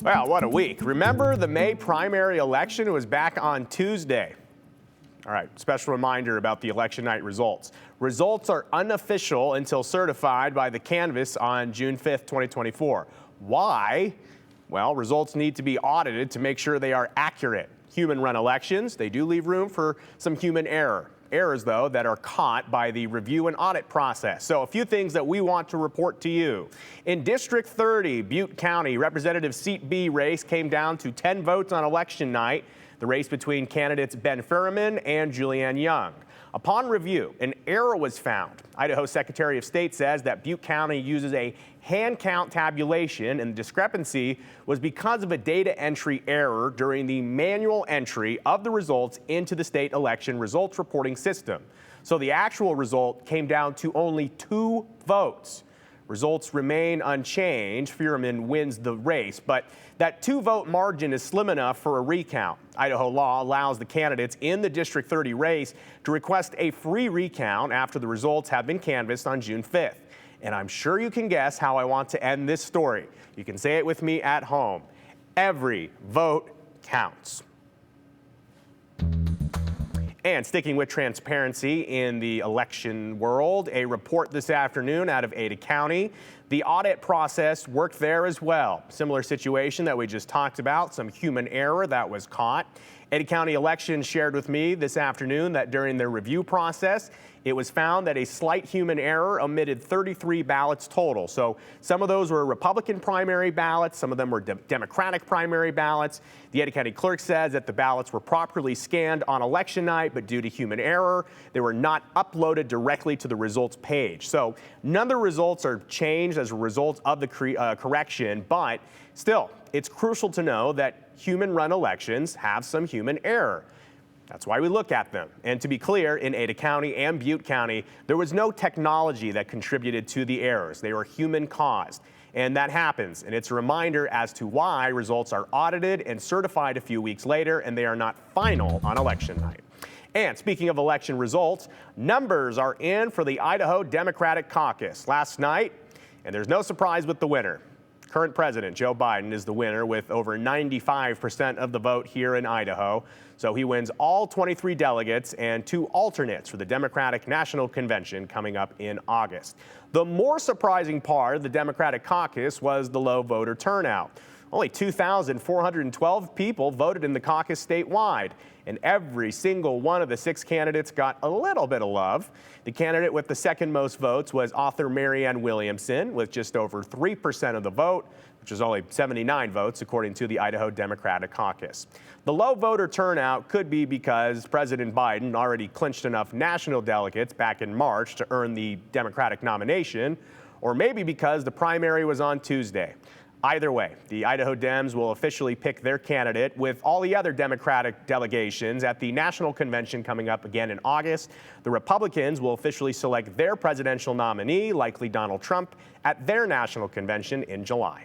Well, what a week. Remember the May primary election? It was back on Tuesday. All right, special reminder about the election night results. Results are unofficial until certified by the canvass on June 5th, 2024. Why? Well, results need to be audited to make sure they are accurate. Human-run elections, they do leave room for some human error. Errors, though, that are caught by the review and audit process. So a few things that we want to report to you. In District 30, Butte County, Representative Seat B race came down to 10 votes on election night, the race between candidates Ben Furman and Julianne Young. Upon review, an error was found. Idaho Secretary of State says that Butte County uses a hand count tabulation, and the discrepancy was because of a data entry error during the manual entry of the results into the state election results reporting system. So the actual result came down to only 2 votes. Results remain unchanged. Furman wins the race, but that 2-vote margin is slim enough for a recount. Idaho law allows the candidates in the District 30 race to request a free recount after the results have been canvassed on June 5th. And I'm sure you can guess how I want to end this story. You can say it with me at home. Every vote counts. And sticking with transparency in the election world, a report this afternoon out of Ada County. The audit process worked there as well. Similar situation that we just talked about, some human error that was caught. Ada County Elections shared with me this afternoon that during their review process, it was found that a slight human error omitted 33 ballots total. So some of those were Republican primary ballots, some of them were Democratic primary ballots. The Ada County clerk says that the ballots were properly scanned on election night, but due to human error, they were not uploaded directly to the results page. So none of the results are changed as a result of the correction, but still, it's crucial to know that human-run elections have some human error. That's why we look at them. And to be clear, in Ada County and Butte County, there was no technology that contributed to the errors. They were human-caused. And that happens. And it's a reminder as to why results are audited and certified a few weeks later, and they are not final on election night. And speaking of election results, numbers are in for the Idaho Democratic Caucus last night, and there's no surprise with the winner. Current President Joe Biden is the winner with over 95% of the vote here in Idaho. So he wins all 23 delegates and 2 alternates for the Democratic National Convention coming up in August. The more surprising part of the Democratic caucus was the low voter turnout. Only 2,412 people voted in the caucus statewide, and every single one of the 6 candidates got a little bit of love. The candidate with the second most votes was author Marianne Williamson with just over 3% of the vote, which is only 79 votes according to the Idaho Democratic Caucus. The low voter turnout could be because President Biden already clinched enough national delegates back in March to earn the Democratic nomination, or maybe because the primary was on Tuesday. Either way, the Idaho Dems will officially pick their candidate with all the other Democratic delegations at the National Convention coming up again in August. The Republicans will officially select their presidential nominee, likely Donald Trump, at their National Convention in July.